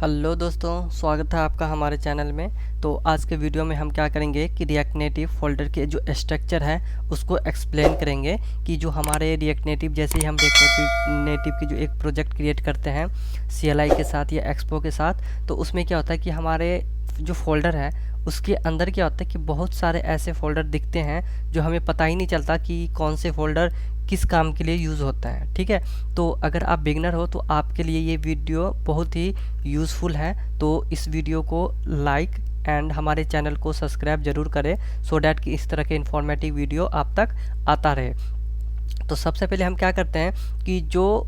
Hello दोस्तों, स्वागत है आपका हमारे चैनल में। तो आज के वीडियो में हम क्या करेंगे कि रिएक्ट नेटिव फोल्डर के जो स्ट्रक्चर है उसको एक्सप्लेन करेंगे कि जो हमारे रिएक्ट नेटिव जैसे ही हम रिएक्ट नेटिव की जो एक प्रोजेक्ट क्रिएट करते हैं CLI के साथ या एक्सपो के साथ, तो उसमें क्या होता है कि हमारे जो फोल्डर है उसके अंदर क्या होता है कि बहुत सारे ऐसे फोल्डर दिखते हैं जो हमें पता ही नहीं चलता कि कौन से फोल्डर किस काम के लिए यूज़ होता है। ठीक है, तो अगर आप बिगनर हो तो आपके लिए ये वीडियो बहुत ही यूज़फुल है। तो इस वीडियो को लाइक एंड हमारे चैनल को सब्सक्राइब जरूर करें सो डैट कि इस तरह के इंफॉर्मेटिव वीडियो आप तक आता रहे। तो सबसे पहले हम क्या करते हैं कि जो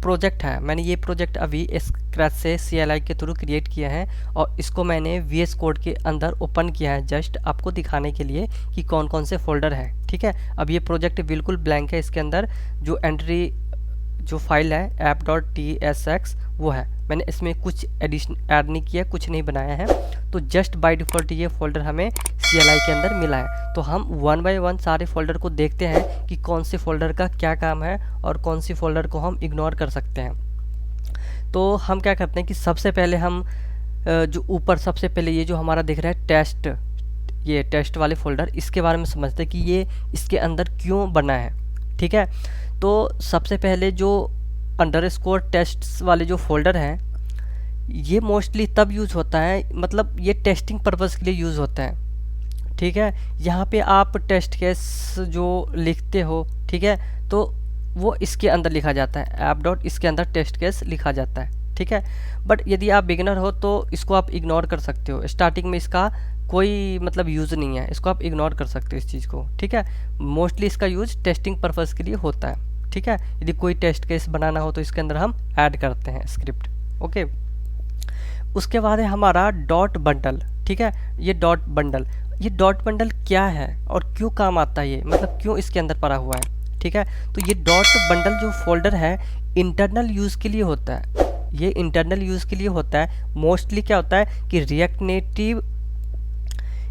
प्रोजेक्ट है, मैंने ये प्रोजेक्ट अभी स्क्रैच से CLI के थ्रू क्रिएट किया है और इसको मैंने VS कोड के अंदर ओपन किया है जस्ट आपको दिखाने के लिए कि कौन कौन से फोल्डर है। ठीक है, अब ये प्रोजेक्ट बिल्कुल ब्लैंक है, इसके अंदर जो एंट्री जो फाइल है app.tsx वो है। मैंने इसमें कुछ एडिशन ऐड नहीं किया, कुछ नहीं बनाया है, तो जस्ट बाय डिफ़ॉल्ट ये फोल्डर हमें CLI के अंदर मिला है। तो हम वन बाय वन सारे फोल्डर को देखते हैं कि कौन से फोल्डर का क्या काम है और कौन सी फोल्डर को हम इग्नोर कर सकते हैं। तो हम क्या करते हैं कि सबसे पहले हम जो ऊपर सबसे पहले ये जो हमारा दिख रहा है टेस्ट, ये टेस्ट वाले फोल्डर, इसके बारे में समझते हैं कि ये इसके अंदर क्यों बना है। ठीक है, तो सबसे पहले जो अंडरस्कोर टेस्ट्स वाले जो फोल्डर हैं ये मोस्टली तब यूज़ होता है, मतलब ये टेस्टिंग पर्पज़ के लिए यूज़ होता है। ठीक है, यहाँ पे आप टेस्ट केस जो लिखते हो, ठीक है, तो वो इसके अंदर लिखा जाता है, ऐप डॉट इसके अंदर टेस्ट केस लिखा जाता है। ठीक है, बट यदि आप बिगिनर हो तो इसको आप इग्नोर कर सकते हो, स्टार्टिंग में इसका कोई मतलब यूज़ नहीं है, इसको आप इग्नोर कर सकते हो इस चीज़ को। ठीक है, मोस्टली इसका यूज़ टेस्टिंग पर्पज़ के लिए होता है। ठीक है, यदि कोई टेस्ट केस बनाना हो तो इसके अंदर हम ऐड करते हैं स्क्रिप्ट। ओके, उसके बाद है हमारा डॉट बंडल। ठीक है, ये डॉट बंडल क्या है और क्यों काम आता है, ये मतलब क्यों इसके अंदर पड़ा हुआ है। ठीक है, तो ये डॉट बंडल जो फोल्डर है इंटरनल यूज़ के लिए होता है, ये इंटरनल यूज़ के लिए होता है। मोस्टली क्या होता है कि रिएक्ट नेटिव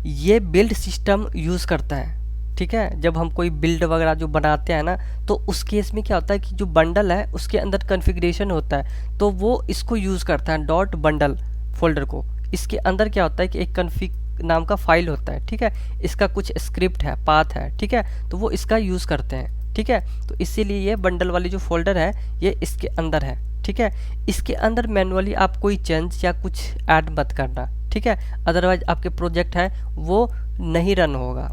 ये बिल्ड सिस्टम यूज़ करता है। ठीक है, जब हम कोई बिल्ड वगैरह जो बनाते हैं ना, तो उस केस में क्या होता है कि जो बंडल है उसके अंदर कॉन्फ़िगरेशन होता है, तो वो इसको यूज़ करता है डॉट बंडल फोल्डर को। इसके अंदर क्या होता है कि एक कॉन्फ़िग नाम का फाइल होता है। ठीक है, इसका कुछ स्क्रिप्ट है, पाथ है। ठीक है, तो वो इसका यूज़ करते हैं। ठीक है, तो इसीलिए ये बंडल वाली जो फोल्डर है ये इसके अंदर है। ठीक है, इसके अंदर मैनुअली आप कोई चेंज या कुछ ऐड मत करना। ठीक है, अदरवाइज आपके प्रोजेक्ट है वो नहीं रन होगा,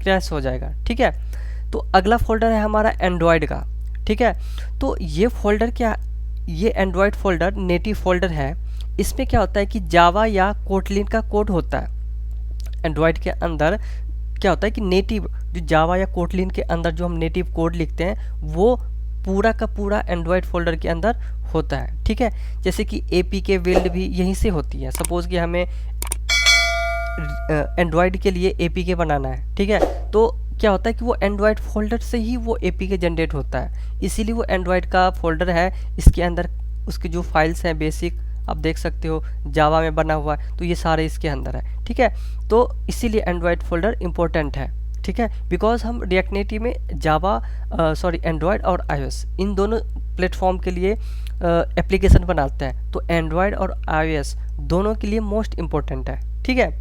क्रैश हो जाएगा। ठीक है, तो अगला फोल्डर है हमारा एंड्रॉयड का। ठीक है, तो ये फोल्डर क्या, ये एंड्रॉयड फोल्डर नेटिव फोल्डर है। इसमें क्या होता है कि जावा या कोटलिन का कोड होता है। एंड्रॉयड के अंदर क्या होता है कि नेटिव जो जावा या कोटलिन के अंदर जो हम नेटिव कोड लिखते हैं वो पूरा का पूरा एंड्रॉयड फोल्डर के अंदर होता है। ठीक है, जैसे कि APK बिल्ड भी यहीं से होती है। सपोज़ कि हमें एंड्रॉयड के लिए APK बनाना है। ठीक है, तो क्या होता है कि वो एंड्रॉयड फोल्डर से ही वो APK जनरेट होता है, इसीलिए वो एंड्रॉयड का फोल्डर है। इसके अंदर उसकी जो फाइल्स हैं बेसिक आप देख सकते हो जावा में बना हुआ है, तो ये सारे इसके अंदर है। ठीक है, तो इसीलिए एंड्रॉयड फोल्डर इम्पोर्टेंट है। ठीक है, बिकॉज हम रिएक्ट नेटिव में जावा एंड्रॉयड और iOS इन दोनों प्लेटफॉर्म के लिए एप्लीकेशन बनाते हैं, तो एंड्रॉयड और iOS दोनों के लिए मोस्ट इम्पोर्टेंट है। ठीक है,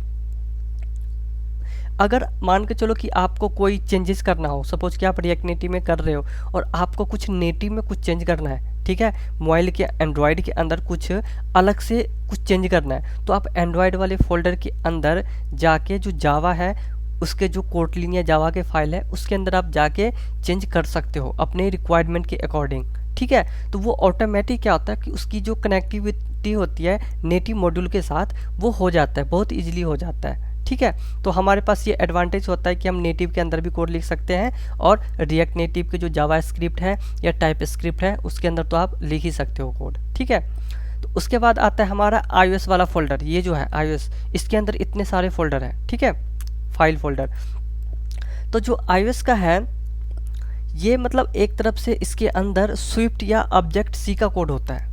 अगर मान के चलो कि आपको कोई चेंजेस करना हो, सपोज कि आप रिएक्ट नेटिव में कर रहे हो और आपको कुछ नेटिव में कुछ चेंज करना है। ठीक है, मोबाइल के एंड्रॉयड के अंदर कुछ अलग से कुछ चेंज करना है, तो आप एंड्रॉयड वाले फोल्डर के अंदर जाके जो जावा है उसके जो कोटलिन या जावा के फाइल है उसके अंदर आप जाके चेंज कर सकते हो अपने रिक्वायरमेंट के अकॉर्डिंग। ठीक है, तो वो ऑटोमेटिक क्या होता है कि उसकी जो कनेक्टिविटी होती है नेटिव मॉड्यूल के साथ वो हो जाता है, बहुत ईजिली हो जाता है। ठीक है, तो हमारे पास ये एडवांटेज होता है कि हम नेटिव के अंदर भी कोड लिख सकते हैं और रिएक्ट नेटिव के जो जावा स्क्रिप्ट है या टाइप स्क्रिप्ट है उसके अंदर तो आप लिख ही सकते हो कोड। ठीक है, तो उसके बाद आता है हमारा iOS वाला फोल्डर। ये जो है iOS, इसके अंदर इतने सारे फोल्डर हैं। ठीक है, फाइल फोल्डर। तो जो iOS का है ये मतलब एक तरफ से इसके अंदर स्विफ्ट या ऑब्जेक्ट सी का कोड होता है।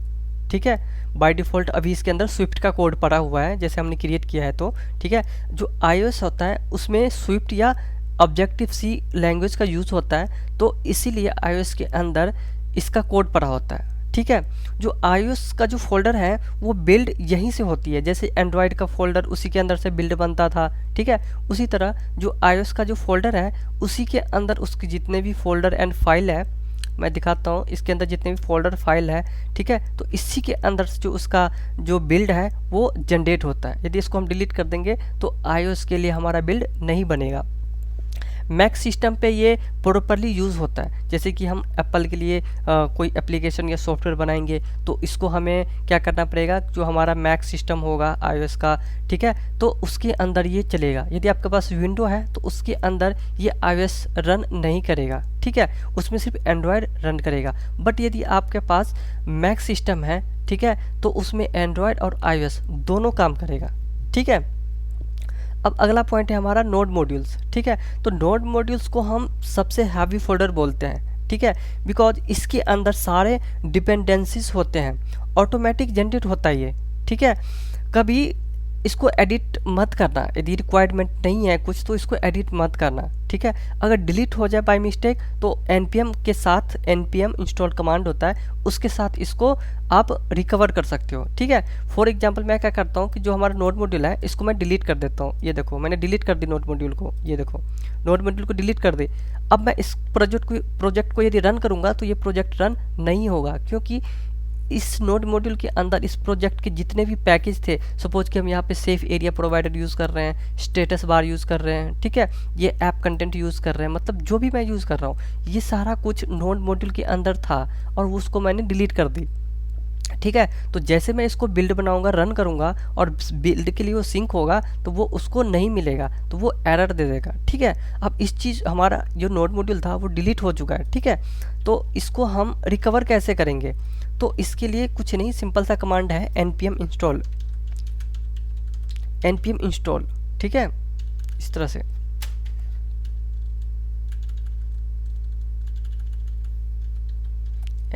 ठीक है, बाय डिफ़ॉल्ट अभी इसके अंदर स्विफ्ट का कोड पड़ा हुआ है जैसे हमने क्रिएट किया है। तो ठीक है, जो iOS होता है उसमें स्विफ्ट या ऑब्जेक्टिव सी लैंग्वेज का यूज़ होता है, तो इसीलिए iOS के अंदर इसका कोड पड़ा होता है। ठीक है। जो iOS का जो फोल्डर है वो बिल्ड यहीं से होती है, जैसे एंड्रॉयड का फोल्डर उसी के अंदर से बिल्ड बनता था, ठीक है। उसी तरह जो iOS का जो फोल्डर है उसी के अंदर उसके जितने भी फोल्डर एंड फाइल है, मैं दिखाता हूँ इसके अंदर जितने भी फोल्डर फाइल है, ठीक है, तो इसी के अंदर से जो उसका जो बिल्ड है वो जनरेट होता है। यदि इसको हम डिलीट कर देंगे तो iOS के लिए हमारा बिल्ड नहीं बनेगा। मैक सिस्टम पे ये प्रॉपरली यूज़ होता है, जैसे कि हम एप्पल के लिए कोई एप्लीकेशन या सॉफ्टवेयर बनाएंगे तो इसको हमें क्या करना पड़ेगा, जो हमारा मैक सिस्टम होगा iOS का, ठीक है, तो उसके अंदर ये चलेगा। यदि आपके पास विंडो है तो उसके अंदर ये iOS रन नहीं करेगा, ठीक है, उसमें सिर्फ एंड्रॉयड रन करेगा। बट यदि आपके पास मैक सिस्टम है, ठीक है, तो उसमें एंड्रॉयड और iOS दोनों काम करेगा, ठीक है। अब अगला पॉइंट है हमारा नोड मॉड्यूल्स, ठीक है। तो नोड मॉड्यूल्स को हम सबसे हैवी फोल्डर बोलते हैं, ठीक है, बिकॉज इसके अंदर सारे डिपेंडेंसीज होते हैं, ऑटोमेटिक जनरेट होता है ये, ठीक है। कभी इसको एडिट मत करना, यदि रिक्वायरमेंट नहीं है कुछ तो इसको एडिट मत करना, ठीक है। अगर डिलीट हो जाए बाय मिस्टेक तो npm के साथ npm इंस्टॉल कमांड होता है, उसके साथ इसको आप रिकवर कर सकते हो, ठीक है। फॉर एग्जांपल मैं क्या करता हूँ कि जो हमारा नोड मॉड्यूल है इसको मैं डिलीट कर देता हूँ। ये देखो मैंने डिलीट कर दी नोड मॉड्यूल को, ये देखो नोड मॉड्यूल को डिलीट कर दे। अब मैं इस प्रोजेक्ट को यदि रन करूँगा तो ये प्रोजेक्ट रन नहीं होगा, क्योंकि इस नोड मॉड्यूल के अंदर इस प्रोजेक्ट के जितने भी पैकेज थे, सपोज कि हम यहाँ पे सेफ एरिया प्रोवाइडर यूज़ कर रहे हैं, स्टेटस बार यूज़ कर रहे हैं, ठीक है, ये ऐप कंटेंट यूज़ कर रहे हैं, मतलब जो भी मैं यूज़ कर रहा हूँ ये सारा कुछ नोड मॉड्यूल के अंदर था और उसको मैंने डिलीट कर दी, ठीक है। तो जैसे मैं इसको बिल्ड बनाऊंगा, रन करूंगा और बिल्ड के लिए वो सिंक होगा तो वो उसको नहीं मिलेगा, तो वो एरर दे देगा, ठीक है। अब इस चीज़ हमारा जो नोड मॉड्यूल था वो डिलीट हो चुका है, ठीक है। तो इसको हम रिकवर कैसे करेंगे, तो इसके लिए कुछ नहीं, सिंपल सा कमांड है npm इंस्टॉल, ठीक है, इस तरह से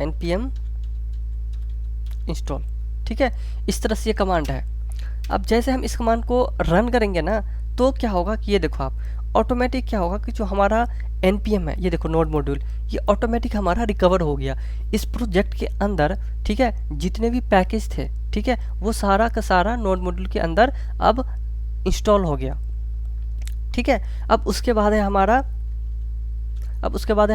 npm इंस्टॉल, ठीक है, इस तरह से ये कमांड है। अब जैसे हम इस कमांड को रन करेंगे ना तो क्या होगा कि ये देखो आप ऑटोमेटिक क्या होगा कि जो हमारा npm है, ये देखो नोड मॉड्यूल, ये ऑटोमेटिक हमारा रिकवर हो गया इस प्रोजेक्ट के अंदर, ठीक है। जितने भी पैकेज थे, ठीक है, वो सारा का सारा नोड मॉड्यूल के अंदर अब इंस्टॉल हो गया, ठीक है। अब उसके बाद है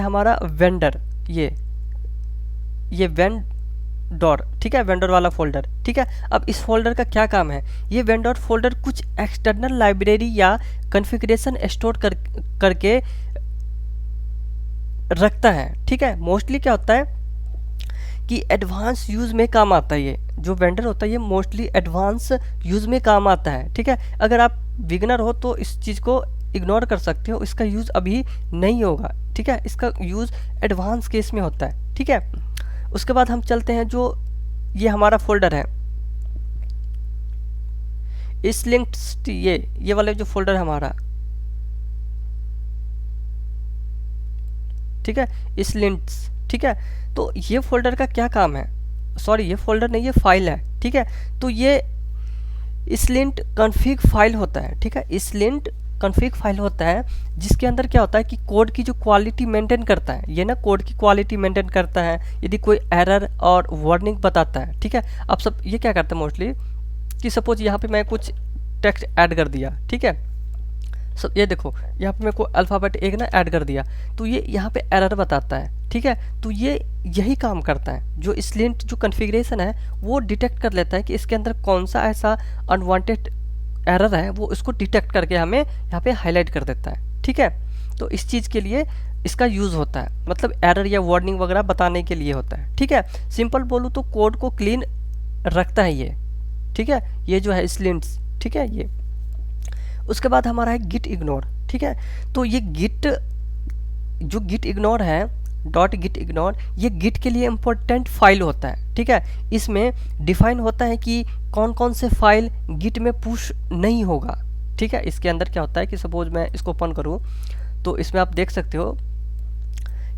हमारा वेंडर, ये वेंडर, ठीक है, वेंडर वाला फोल्डर, ठीक है। अब इस फोल्डर का क्या काम है, ये वेंडर फोल्डर कुछ एक्सटर्नल लाइब्रेरी या कॉन्फ़िगरेशन स्टोर करके रखता है, ठीक है। मोस्टली क्या होता है कि एडवांस यूज़ में काम आता है, ये जो वेंडर होता है ये मोस्टली एडवांस यूज़ में काम आता है, ठीक है। अगर आप बिगनर हो तो इस चीज़ को इग्नोर कर सकते हो, इसका यूज़ अभी नहीं होगा, ठीक है, इसका यूज़ एडवांस केस में होता है, ठीक है। उसके बाद हम चलते हैं, जो ये हमारा फोल्डर है इस लिंक्ड, ये वाले जो फोल्डर है हमारा, ठीक है, इस लिंक्स, ठीक है। तो ये फोल्डर का क्या काम है, सॉरी ये फोल्डर नहीं, ये फाइल है, ठीक है। तो ये इसलिंट कॉन्फ़िग फाइल होता है, ठीक है, इसलिंट कॉन्फ़िग फाइल होता है जिसके अंदर क्या होता है कि कोड की जो क्वालिटी मेंटेन करता है, ये ना कोड की क्वालिटी मेंटेन करता है, यदि कोई एरर और वार्निंग बताता है, ठीक है। अब सब ये क्या करता है मोस्टली कि सपोज यहाँ पे मैं कुछ टेक्स्ट ऐड कर दिया, ठीक है, सब ये देखो यहाँ पे मैं कोई अल्फ़ाबेट एक ना ऐड कर दिया तो ये यहाँ पे एरर बताता है, ठीक है। तो ये यही काम करता है, जो इसलिंट जो कॉन्फ़िगरेशन है वो डिटेक्ट कर लेता है कि इसके अंदर कौन सा ऐसा अनवांटेड एरर है, वो इसको डिटेक्ट करके हमें यहाँ पे हाईलाइट कर देता है, ठीक है। तो इस चीज़ के लिए इसका यूज़ होता है, मतलब एरर या वार्निंग वगैरह बताने के लिए होता है, ठीक है। सिंपल बोलूँ तो कोड को क्लीन रखता है ये, ठीक है, ये जो है इसलिंट्स, ठीक है। ये उसके बाद हमारा है गिट इग्नोर, ठीक है। तो ये गिट इग्नोर है, .git ignore, ये गिट के लिए इम्पोर्टेंट फाइल होता है, ठीक है। इसमें डिफाइन होता है कि कौन कौन से फाइल गिट में पुश नहीं होगा, ठीक है। इसके अंदर क्या होता है कि सपोज मैं इसको ओपन करूं तो इसमें आप देख सकते हो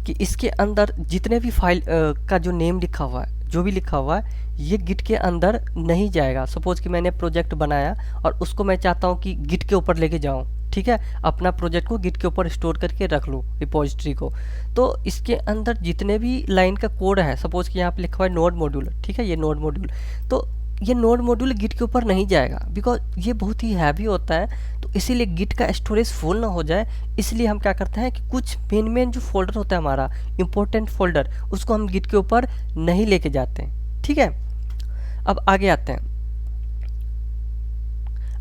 कि इसके अंदर जितने भी फाइल का जो नेम लिखा हुआ है, जो भी लिखा हुआ है, ये गिट के अंदर नहीं जाएगा। सपोज कि मैंने प्रोजेक्ट बनाया और उसको मैं चाहता हूँ कि गिट के ऊपर लेके जाऊँ, ठीक है, अपना प्रोजेक्ट को गिट के ऊपर स्टोर करके रख लो रिपोजिटरी को। तो इसके अंदर जितने भी लाइन का कोड है, सपोज कि यहाँ पे लिखा हुआ है नोड मॉड्यूल, ठीक है, ये नोड मॉड्यूल, तो ये नोड मॉड्यूल गिट के ऊपर नहीं जाएगा बिकॉज ये बहुत ही हैवी होता है। तो इसीलिए गिट का स्टोरेज फुल ना हो जाए, इसलिए हम क्या करते हैं कि कुछ मेन जो फोल्डर होता है हमारा इंपॉर्टेंट फोल्डर, उसको हम गिट के ऊपर नहीं लेके जाते हैं। ठीक है, अब आगे आते हैं।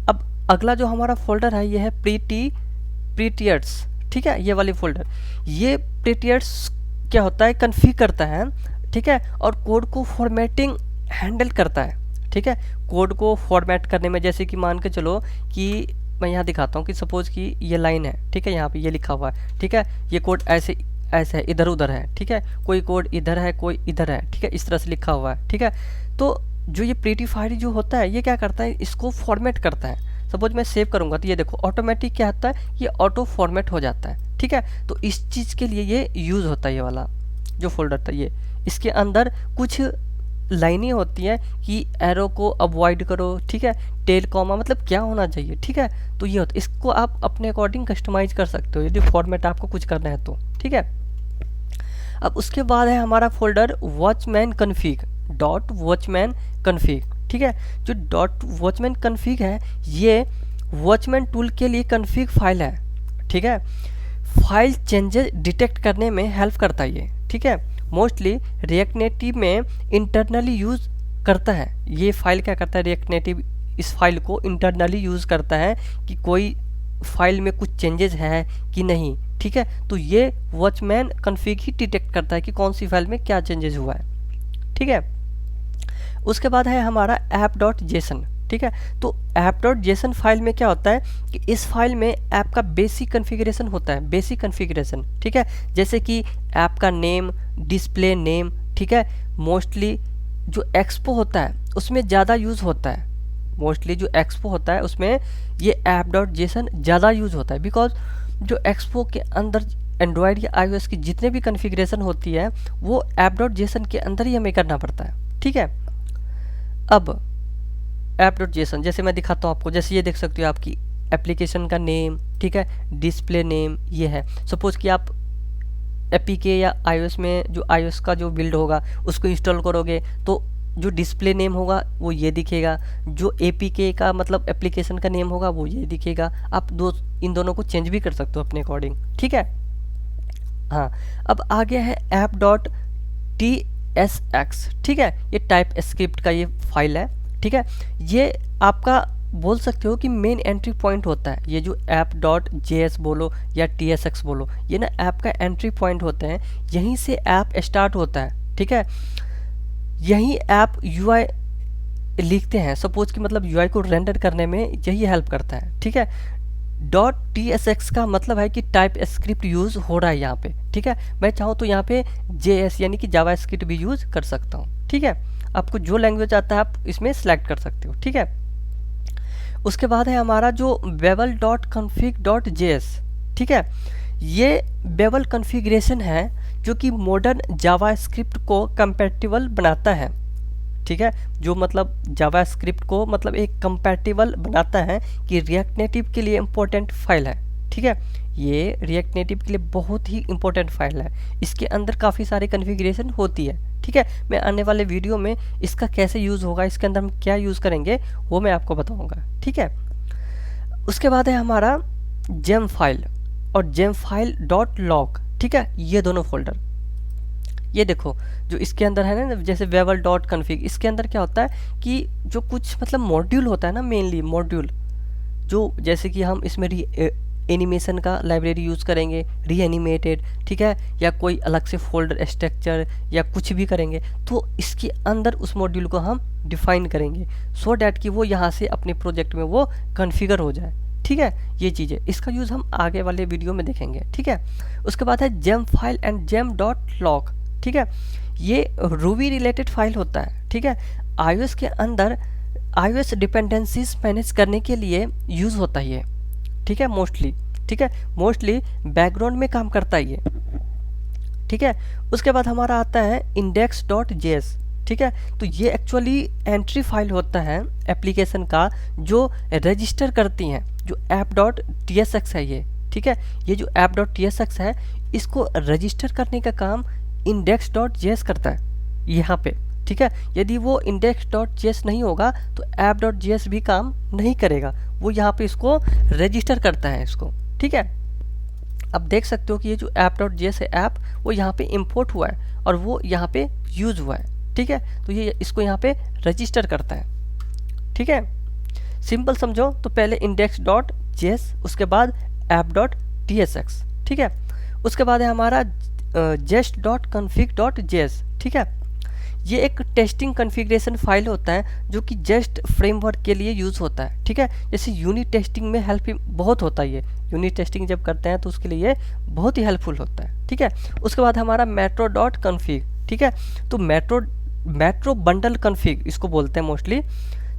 अब अगला जो हमारा फोल्डर है ये है प्रीटियर्स, ठीक है, ये वाली फोल्डर। ये प्रीटियर्स क्या होता है, कन्फिग करता है, ठीक है, और कोड को फॉर्मेटिंग हैंडल करता है। ठीक है, कोड को फॉर्मेट करने में, जैसे कि मान के चलो कि मैं यहाँ दिखाता हूँ कि सपोज कि ये लाइन है, ठीक है, यहाँ पे ये लिखा हुआ है, ठीक है, ये कोड ऐसे ऐसे है, इधर उधर है, ठीक है, कोई कोड इधर है, कोई इधर है, ठीक है, इस तरह से लिखा हुआ है। ठीक है, तो जो ये प्रीटिफाइड जो होता है ये क्या करता है, इसको फॉर्मेट करता है। सपोज मैं सेव करूँगा तो ये देखो ऑटोमेटिक क्या होता है, ये ऑटो फॉर्मेट हो जाता है। ठीक है, तो इस चीज़ के लिए ये यूज़ होता है, ये वाला जो फोल्डर था ये। इसके अंदर कुछ लाइनें होती हैं कि एरो को अवॉइड करो, ठीक है, टेल कॉमा मतलब क्या होना चाहिए। ठीक है, तो ये होता है, इसको आप अपने अकॉर्डिंग कस्टमाइज कर सकते हो यदि फॉर्मेट आपको कुछ करना है तो। ठीक है, अब उसके बाद है हमारा folder watchman config, .watchman config. ठीक है, जो .वॉचमैन कन्फिग है ये वॉचमैन टूल के लिए कन्फिग फाइल है। ठीक है, फाइल चेंजेस डिटेक्ट करने में हेल्प करता है ये। ठीक है, मोस्टली रिएक्ट नेटिव में इंटरनली यूज़ करता है। ये फाइल क्या करता है, रिएक्ट नेटिव इस फाइल को इंटरनली यूज़ करता है कि कोई फाइल में कुछ चेंजेस है कि नहीं। ठीक है, तो ये वॉचमैन कन्फिग ही डिटेक्ट करता है कि कौन सी फाइल में क्या चेंजेस हुआ है। ठीक है, उसके बाद है हमारा app.json। ठीक है, तो app.json फाइल में क्या होता है कि इस फाइल में ऐप का बेसिक कॉन्फ़िगरेशन होता है, बेसिक कॉन्फ़िगरेशन। ठीक है, जैसे कि ऐप का नेम, डिस्प्ले नेम। ठीक है, मोस्टली जो एक्सपो होता है उसमें ज़्यादा यूज़ होता है, मोस्टली जो एक्सपो होता है उसमें ये app.json ज़्यादा यूज़ होता है बिकॉज जो एक्सपो के अंदर एंड्रॉयड या iOS की जितने भी कॉन्फ़िगरेशन होती है वो app.json के अंदर ही हमें करना पड़ता है। ठीक है, अब app.json जैसे मैं दिखाता हूँ आपको, जैसे ये देख सकते हो आपकी एप्लीकेशन का नेम, ठीक है, डिस्प्ले नेम ये है। सपोज कि आप एपीके या iOS में जो iOS का जो बिल्ड होगा उसको इंस्टॉल करोगे तो जो डिस्प्ले नेम होगा वो ये दिखेगा, जो एपीके का मतलब एप्लीकेशन का नेम होगा वो ये दिखेगा। आप इन दोनों को चेंज भी कर सकते हो अपने अकॉर्डिंग। ठीक है, हाँ, अब आगे है app.tsx। ठीक है, ये टाइप स्क्रिप्ट का ये फाइल है। ठीक है, ये आपका बोल सकते हो कि मेन एंट्री पॉइंट होता है। ये जो app.js बोलो या tsx बोलो, ये ना ऐप का एंट्री पॉइंट होते हैं, यहीं से ऐप स्टार्ट होता है। ठीक है, यही ऐप UI लिखते हैं, सपोज कि मतलब UI को रेंडर करने में यही हेल्प करता है। ठीक है, .tsx का मतलब है कि टाइप स्क्रिप्ट यूज़ हो रहा है यहाँ पे। ठीक है, मैं चाहूँ तो यहाँ पे JS यानी कि जावा स्क्रिप्ट भी यूज़ कर सकता हूँ। ठीक है, आपको जो लैंग्वेज आता है आप इसमें सेलेक्ट कर सकते हो। ठीक है, उसके बाद है हमारा जो babel.config.js। ठीक है, ये बेबल कॉन्फ़िगरेशन है जो कि मॉडर्न जावा स्क्रिप्ट को कंपैटिबल बनाता है। ठीक है, जो मतलब जावा स्क्रिप्ट को मतलब एक कंपैटिबल बनाता है कि रिएक्ट नेटिव के लिए इम्पोर्टेंट फाइल है। ठीक है, ये रिएक्ट नेटिव के लिए बहुत ही इम्पोर्टेंट फाइल है, इसके अंदर काफ़ी सारे कॉन्फ़िगरेशन होती है। ठीक है, मैं आने वाले वीडियो में इसका कैसे यूज़ होगा, इसके अंदर हम क्या यूज़ करेंगे वो मैं आपको बताऊँगा। ठीक है, उसके बाद है हमारा जेम फाइल और जेम फाइल .log। ठीक है, ये दोनों फोल्डर, ये देखो जो इसके अंदर है ना, जैसे babel.config, इसके अंदर क्या होता है कि जो कुछ मतलब मॉड्यूल होता है ना, मेनली मॉड्यूल, जो जैसे कि हम इसमें एनिमेशन का लाइब्रेरी यूज़ करेंगे, रीएनिमेटेड, ठीक है, या कोई अलग से फोल्डर स्ट्रक्चर या कुछ भी करेंगे तो इसके अंदर उस मॉड्यूल को हम डिफाइन करेंगे सो डैट कि वो यहाँ से अपने प्रोजेक्ट में वो कॉन्फ़िगर हो जाए। ठीक है, ये चीज़ें इसका यूज़ हम आगे वाले वीडियो में देखेंगे। ठीक है, उसके बाद है जेम फाइल एंड जेम.log। ठीक है, ये रूबी रिलेटेड फाइल होता है। ठीक है, iOS के अंदर iOS डिपेंडेंसीज मैनेज करने के लिए यूज़ होता है ये। ठीक है, मोस्टली, ठीक है, मोस्टली बैकग्राउंड में काम करता है ये। ठीक है, उसके बाद हमारा आता है index.js। ठीक है, तो ये एक्चुअली एंट्री फाइल होता है एप्लीकेशन का जो रजिस्टर करती हैं जो app.tsx है ये, ठीक है, ये जो app.tsx है इसको रजिस्टर करने का काम index.js करता है यहाँ पे, ठीक है। यदि वो index.js नहीं होगा तो app.js भी काम नहीं करेगा, वो यहाँ पे इसको रजिस्टर करता है इसको, ठीक है। अब देख सकते हो कि ये जो app.js है ऐप वो यहाँ पे इंपोर्ट हुआ है और वो यहाँ पे यूज हुआ है, ठीक है। तो ये इसको यहाँ पे रजिस्टर करता है, ठीक है। सिंपल समझो तो पहले index.js, उसके बाद app.tsx, ठीक है। उसके बाद है हमारा jest.config.js, ठीक है। ये एक टेस्टिंग कॉन्फ़िगरेशन फाइल होता है जो कि जेस्ट फ्रेमवर्क के लिए यूज़ होता है, ठीक है। जैसे यूनिट टेस्टिंग में हेल्प बहुत होता है, ये यूनिट टेस्टिंग जब करते हैं तो उसके लिए ये बहुत ही हेल्पफुल होता है, ठीक है। उसके बाद हमारा metro.config, ठीक है। तो मेट्रो बंडल कॉन्फ़िग इसको बोलते हैं मोस्टली।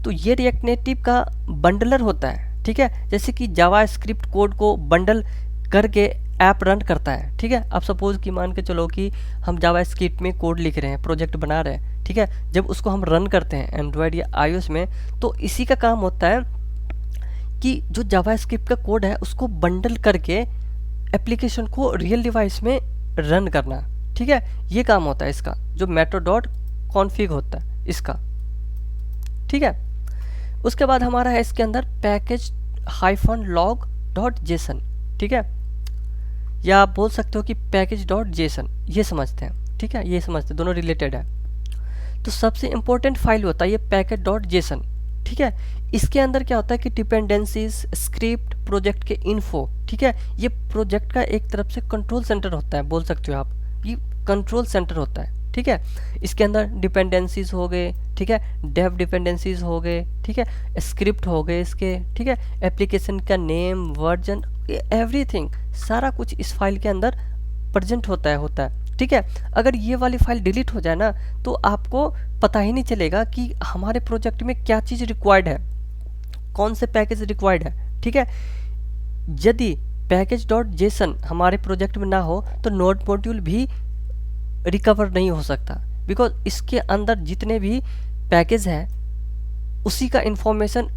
तो ये रिएक्ट नेटिव का बंडलर होता है, ठीक है। जैसे कि जावास्क्रिप्ट कोड को बंडल करके ऐप रन करता है, ठीक है। अब सपोज कि मान के चलो कि हम जावास्क्रिप्ट में कोड लिख रहे हैं, प्रोजेक्ट बना रहे हैं, ठीक है। जब उसको हम रन करते हैं एंड्रॉयड या iOS में, तो इसी का काम होता है कि जो जावास्क्रिप्ट का कोड है उसको बंडल करके एप्लीकेशन को रियल डिवाइस में रन करना, ठीक है। ये काम होता है इसका, जो metro.config होता है इसका, ठीक है। उसके बाद हमारा है इसके अंदर package-log.json, ठीक है, या आप बोल सकते हो कि package.json, ये समझते हैं, ठीक है, ये समझते हैं, दोनों रिलेटेड है। तो सबसे इंपॉर्टेंट फाइल होता है ये package.json, ठीक है। इसके अंदर क्या होता है कि डिपेंडेंसीज, स्क्रिप्ट, प्रोजेक्ट के इन्फो, ठीक है। ये प्रोजेक्ट का एक तरफ से कंट्रोल सेंटर होता है, बोल सकते हो आप, ये कंट्रोल सेंटर होता है, ठीक है। इसके अंदर डिपेंडेंसीज हो गए, ठीक है, डेव डिपेंडेंसीज हो गए, ठीक है, स्क्रिप्ट हो गए इसके, ठीक है, एप्लीकेशन का नेम, वर्जन, एवरीथिंग, सारा कुछ इस फाइल के अंदर प्रेजेंट होता है, ठीक है। अगर ये वाली फाइल डिलीट हो जाए ना तो आपको पता ही नहीं चलेगा कि हमारे प्रोजेक्ट में क्या चीज़ रिक्वायर्ड है, कौन से पैकेज रिक्वायर्ड है, ठीक है। यदि package.json हमारे प्रोजेक्ट में ना हो तो नोड मॉड्यूल भी रिकवर नहीं हो सकता, बिकॉज इसके अंदर जितने भी पैकेज हैं उसी का इंफॉर्मेशन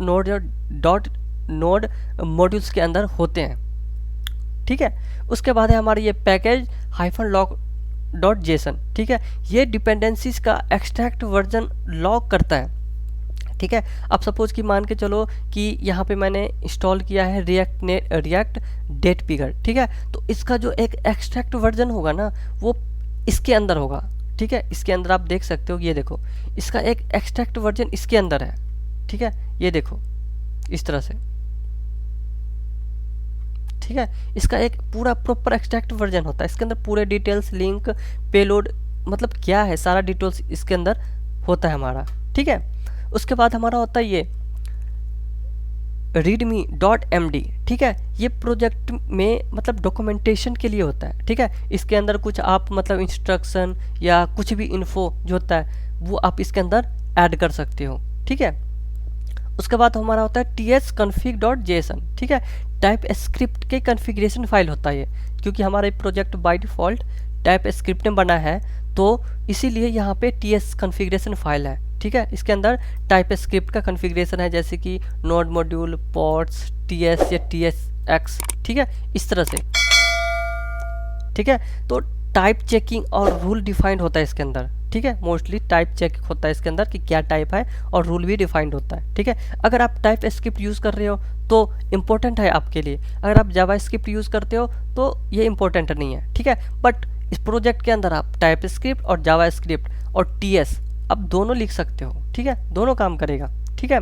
नोड मॉड्यूल्स के अंदर होते हैं, ठीक है। उसके बाद है हमारे ये package-log.json, ठीक है। ये डिपेंडेंसीज का एक्सट्रैक्ट वर्जन लॉग करता है, ठीक है। अब सपोज कि मान के चलो कि यहाँ पे मैंने इंस्टॉल किया है रिएक्ट डेट पिगर, ठीक है। तो इसका जो एक एक्सट्रैक्ट वर्जन होगा ना वो इसके अंदर होगा, ठीक है। इसके अंदर आप देख सकते हो, ये देखो इसका एक एक्सट्रैक्ट वर्जन इसके अंदर है, ठीक है। ये देखो इस तरह से, ठीक है। इसका एक पूरा प्रॉपर एक्सट्रैक्ट वर्जन होता है, इसके अंदर पूरे डिटेल्स, लिंक, पेलोड, मतलब क्या है सारा डिटेल्स इसके अंदर होता है हमारा, ठीक है। उसके बाद हमारा होता है ये readme.md, ठीक है। ये प्रोजेक्ट में मतलब डॉक्यूमेंटेशन के लिए होता है, ठीक है। इसके अंदर कुछ आप मतलब इंस्ट्रक्शन या कुछ भी इन्फो जो होता है वो आप इसके अंदर ऐड कर सकते हो, ठीक है। उसके बाद हमारा होता है tsconfig.json, ठीक है। टाइप स्क्रिप्ट के कॉन्फ़िगरेशन फाइल होता है ये, क्योंकि हमारा project by default type script में बना है तो इसीलिए यहाँ पे ts कॉन्फ़िगरेशन फाइल है, ठीक है। इसके अंदर टाइप स्क्रिप्ट का कॉन्फ़िगरेशन है, जैसे कि नोड मॉड्यूल, पोर्ट्स, ts या tsx, ठीक है, इस तरह से, ठीक है। तो टाइप चेकिंग और रूल डिफाइंड होता है इसके अंदर, ठीक है। मोस्टली टाइप चेक होता है इसके अंदर कि क्या टाइप है, और रूल भी डिफाइंड होता है, ठीक है। अगर आप टाइप स्क्रिप्ट यूज़ कर रहे हो तो इम्पोर्टेंट है आपके लिए, अगर आप जावा स्क्रिप्ट यूज़ करते हो तो ये इम्पोर्टेंट नहीं है, ठीक है। बट इस प्रोजेक्ट के अंदर आप टाइप स्क्रिप्ट और जावा स्क्रिप्ट और ts अब दोनों लिख सकते हो, ठीक है, दोनों काम करेगा, ठीक है।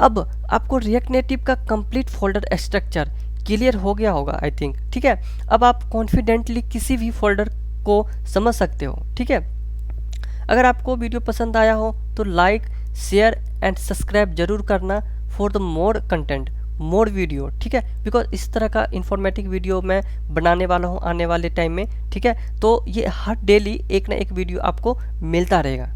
अब आपको रिएक्ट नेटिव का कंप्लीट फोल्डर स्ट्रक्चर क्लियर हो गया होगा आई थिंक, ठीक है। अब आप कॉन्फिडेंटली किसी भी फोल्डर को समझ सकते हो, ठीक है। अगर आपको वीडियो पसंद आया हो तो लाइक, शेयर एंड सब्सक्राइब जरूर करना for the more content, more video, ठीक है। बिकॉज इस तरह का इंफॉर्मेटिव वीडियो मैं बनाने वाला हूँ आने वाले टाइम में, ठीक है। तो ये हर डेली एक ना एक वीडियो आपको मिलता रहेगा।